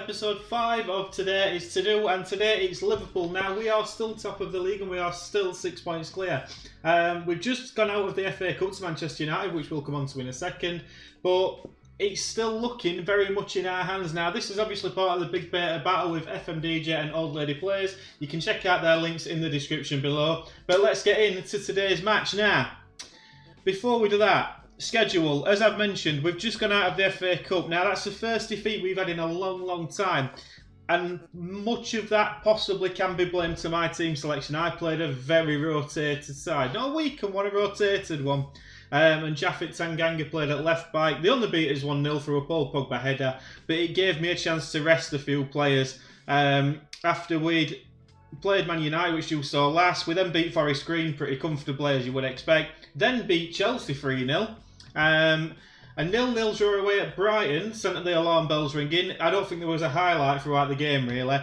episode 5 of Today Is To Do, and today it's Liverpool. Now, we are still top of the league and we are still 6 points clear. We've just gone out of the FA Cup to Manchester United, which we'll come on to in a second, but it's still looking very much in our hands now. This is obviously part of the big beta battle with FMDJ and Old Lady Players. You can check out their links in the description below. But let's get into today's match now. Before we do that, schedule. As I've mentioned, we've just gone out of the FA Cup. Now, that's the first defeat we've had in a long time. And much of that possibly can be blamed to my team selection. I played a very rotated side. Not a weak one, a rotated one. And Japhet Tanganga played at left back. They only beat us 1-0 through a Paul Pogba header, but it gave me a chance to rest a few players. After we'd played Man United, which you saw last, we then beat Forest Green pretty comfortably, as you would expect. Then beat Chelsea 3-0. A 0-0 draw away at Brighton sent the alarm bells ringing. I don't think there was a highlight throughout the game, really.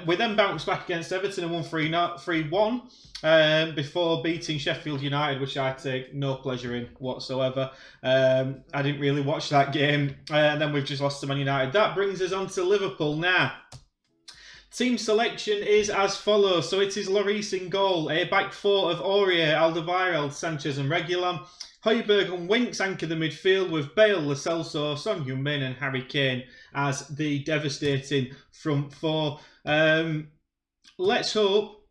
We then bounced back against Everton and won 3-1 before beating Sheffield United, which I take no pleasure in whatsoever. I didn't really watch that game. And then we've just lost to Man United. That brings us on to Liverpool now. Team selection is as follows. So it is Lloris in goal. A back four of Aurier, Alderweireld, Sanchez and Reguilon. Højbjerg and Winks anchor the midfield with Bale, Lo Celso, Son Heung-min and Harry Kane as the devastating front four. Let's hope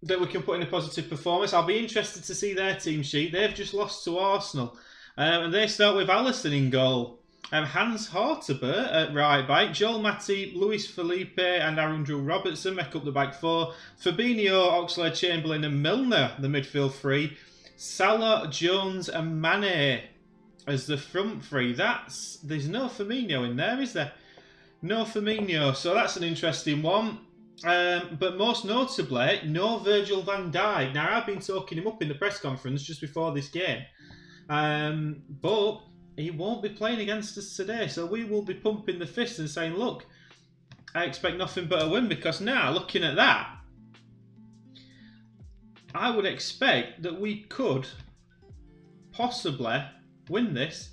that we can put in a positive performance. I'll be interested to see their team sheet. They've just lost to Arsenal. And they start with Alisson in goal. Hans Hartebur at right back. Joel Matip, Luis Felipe and Arundel Robertson make up the back four. Fabinho, Oxlade-Chamberlain and Milner, the midfield three. Salah, Jones and Mane as the front three. There's no Firmino in there, is there? No Firmino, so that's an interesting one. But most notably, no Virgil van Dijk. Now, I've been talking him up in the press conference just before this game. But he won't be playing against us today, so we will be pumping the fist and saying, look, I expect nothing but a win, because now, looking at that, I would expect that we could possibly win this.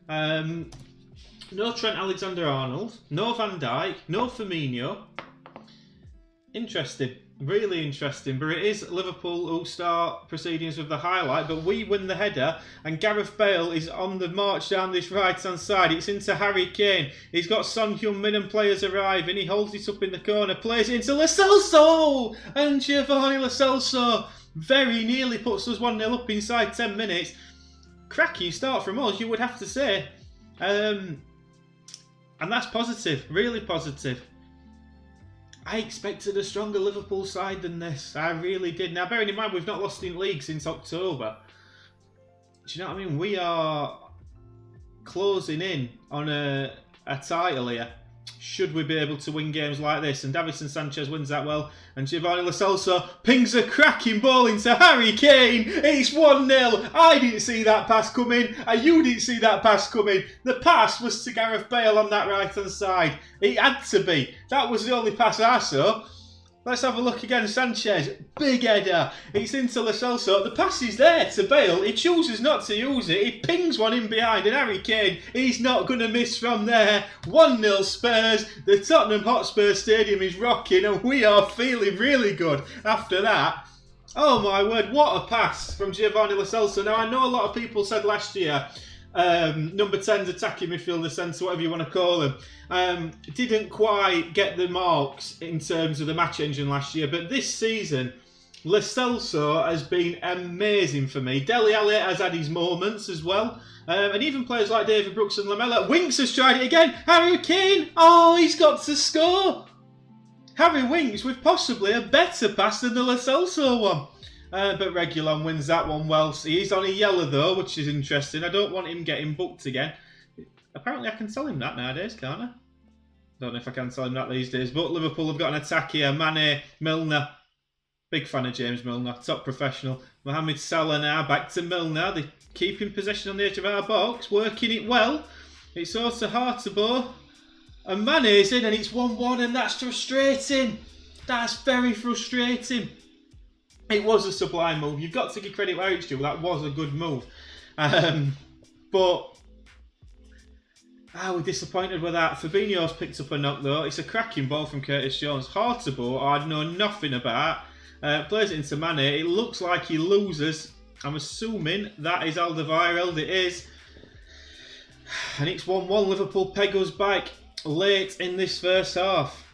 No Trent Alexander-Arnold, no Van Dijk, no Firmino. Interesting, really interesting. But it is Liverpool who start proceedings with the highlight, but we win the header, and Gareth Bale is on the march down this right-hand side. It's into Harry Kane. He's got Son Heung-min and players arriving. He holds it up in the corner, plays it into Lo Celso, and Giovanni Lo Celso very nearly puts us 1-0 up inside 10 minutes. Cracking start from us, you would have to say. And that's positive, really positive. I expected a stronger Liverpool side than this. I really did. Now, bearing in mind, we've not lost in league since October. Do you know what I mean? We are closing in on a title here, should we be able to win games like this. And Davinson Sanchez wins that well. And Giovanni Lo Celso pings a cracking ball into Harry Kane. It's 1-0. I didn't see that pass coming. You didn't see that pass coming. The pass was to Gareth Bale on that right-hand side. It had to be. That was the only pass I saw. Let's have a look again. Sanchez, big header. It's into Lo Celso. The pass is there to Bale. He chooses not to use it. He pings one in behind, and Harry Kane, he's not going to miss from there. 1-0 Spurs. The Tottenham Hotspur Stadium is rocking, and we are feeling really good after that. Oh my word, what a pass from Giovanni Lo Celso. Now, I know a lot of people said last year, number 10's attacking midfielder, centre, whatever you want to call him, didn't quite get the marks in terms of the match engine last year, but this season Lo Celso has been amazing for me. Dele Alli has had his moments as well, and even players like David Brooks and Lamella. Winks has tried it again. Harry Kane, oh, he's got to score. Harry Winks with possibly a better pass than the Lo Celso one. But Reguilon wins that one well. He's on a yellow though, which is interesting. I don't want him getting booked again. Apparently I can tell him that nowadays, can't I? Don't know if I can tell him that these days. But Liverpool have got an attack here. Mane, Milner. Big fan of James Milner. Top professional. Mohamed Salah now. Back to Milner. They keep in possession on the edge of our box. Working it well. It's also Hartebur. And Mane is in and it's 1-1 and that's frustrating. That's very frustrating. It was a sublime move. You've got to give credit where it's due. That was a good move. But We're disappointed with that. Fabinho's picked up a knock though. It's a cracking ball from Curtis Jones. Hard to bowl, I know nothing about. Plays it into Mane. It looks like he loses. I'm assuming that is Alderweireld. It is. And it's 1-1. Liverpool peg us back late in this first half.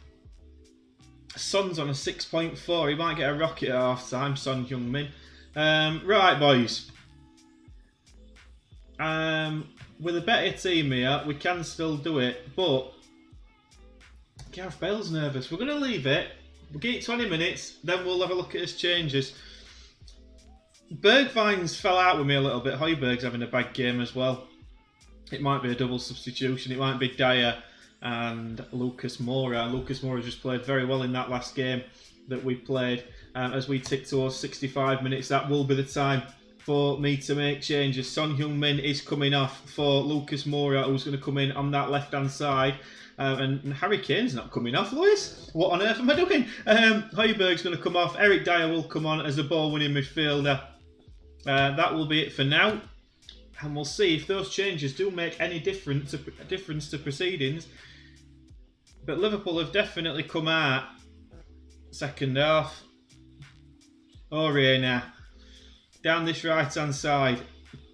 Son's on a 6.4. He might get a rocket at half time, Son Heung-min. Right, boys. With a better team here, we can still do it, but Gareth Bale's nervous. We're going to leave it. We'll give it 20 minutes, then we'll have a look at his changes. Bergwijn's fell out with me a little bit. Højbjerg's having a bad game as well. It might be a double substitution. It might be Dyer and Lucas Moura. Lucas Moura just played very well in that last game that we played. As we tick towards 65 minutes, that will be the time for me to make changes. Son Heung-min is coming off for Lucas Moura, who's going to come in on that left-hand side. And Harry Kane's not coming off, Lewis. What on earth am I doing? Højbjerg's going to come off. Eric Dyer will come on as a ball-winning midfielder. That will be it for now. And we'll see if those changes do make any difference to proceedings. But Liverpool have definitely come out second half. Aurier now. Down this right-hand side.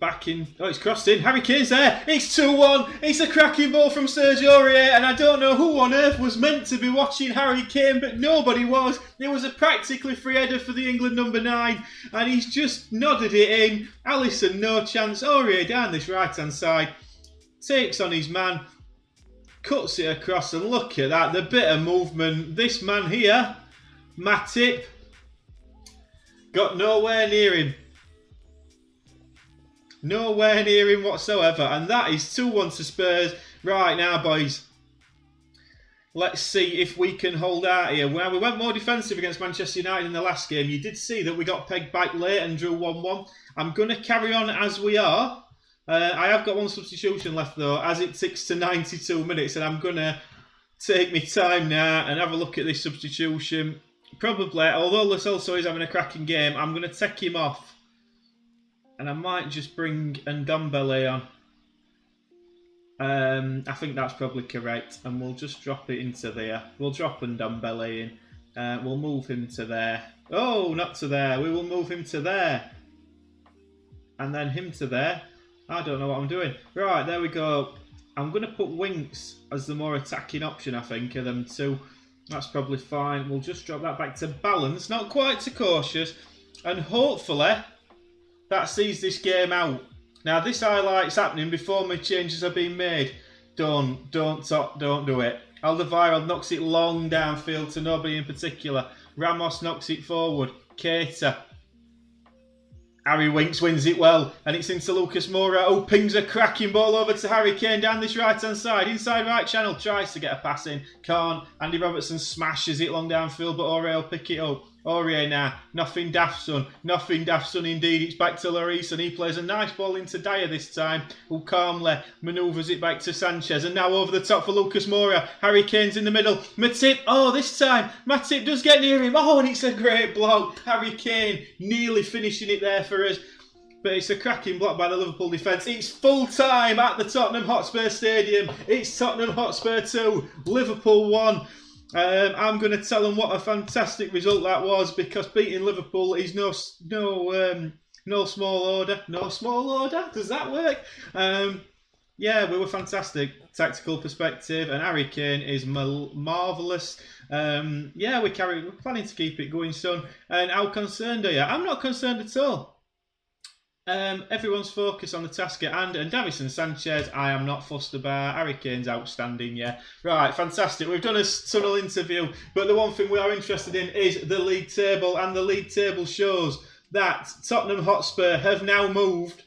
Back in. Oh, it's crossed in. Harry Kane's there. It's 2-1. It's a cracking ball from Sergio Aurier. And I don't know who on earth was meant to be watching Harry Kane, but nobody was. It was a practically free header for the England number 9. And he's just nodded it in. Alisson, no chance. Aurier down this right-hand side. Takes on his man. Cuts it across. And look at that. The bit of movement. This man here, Matip, got nowhere near him. Nowhere near him whatsoever. And that is 2-1 to Spurs. Right now, boys. Let's see if we can hold out here. Well, we went more defensive against Manchester United in the last game. You did see that we got pegged back late and drew 1-1. I'm going to carry on as we are. I have got one substitution left though, as it ticks to 92 minutes. And I'm going to take my time now and have a look at this substitution. Probably, although Lo Celso is having a cracking game, I'm going to take him off. And I might just bring Ndombele on. I think that's probably correct. And we'll just drop it into there. We'll drop Ndombele in. We'll move him to there. Oh, not to there. We will move him to there. And then him to there. I don't know what I'm doing. Right, there we go. I'm going to put Winks as the more attacking option, I think, of them two. That's probably fine. We'll just drop that back to balance. Not quite too cautious. And hopefully that sees this game out. Now this highlight's happening before my changes have been made. Don't do it. Alderweireld knocks it long downfield to nobody in particular. Ramos knocks it forward. Keita. Harry Winks wins it well, and it's into Lucas Moura, who pings a cracking ball over to Harry Kane down this right-hand side. Inside right channel, tries to get a pass in, can't. Andy Robertson smashes it long downfield, but Aurier will pick it up. Aurier now, nothing daft son indeed. It's back to Lloris, and he plays a nice ball into Dyer this time, who calmly manoeuvres it back to Sanchez, and now over the top for Lucas Moura. Harry Kane's in the middle. Matip, oh, this time Matip does get near him. Oh, and it's a great block. Harry Kane nearly finishing it there for us. But it's a cracking block by the Liverpool defence. It's full time at the Tottenham Hotspur Stadium. It's Tottenham Hotspur 2, Liverpool 1. I'm going to tell them what a fantastic result that was, because beating Liverpool is no small order. No small order? Does that work? Yeah, we were fantastic. Tactical perspective, and Harry Kane is marvellous. Yeah, we're planning to keep it going, son. And how concerned are you? I'm not concerned at all. Everyone's focused on the task at hand, and Davison Sanchez, I am not fussed about. Harry Kane's outstanding, yeah. Right, fantastic. We've done a tunnel interview, but the one thing we are interested in is the league table, and the league table shows that Tottenham Hotspur have now moved.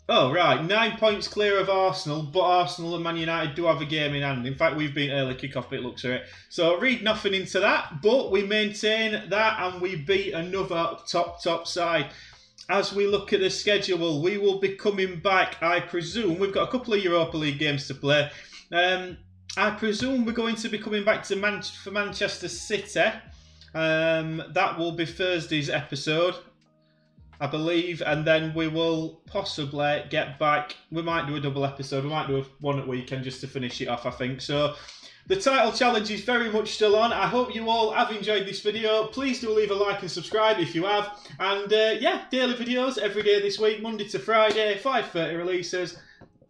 Oh, right, 9 points clear of Arsenal, but Arsenal and Man United do have a game in hand. In fact, we've been early kick-off, it looks like it. So read nothing into that, but we maintain that, and we beat another top side. As we look at the schedule, we will be coming back, I presume. We've got a couple of Europa League games to play. I presume we're going to be coming back to for Manchester City. That will be Thursday's episode. I believe, and then we will possibly get back. We might do a double episode. We might do one at weekend just to finish it off, I think. So the title challenge is very much still on. I hope you all have enjoyed this video. Please do leave a like and subscribe if you have. And yeah, daily videos every day this week, Monday to Friday, 5:30 releases.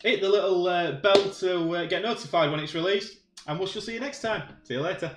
Hit the little bell to get notified when it's released. And we shall see you next time. See you later.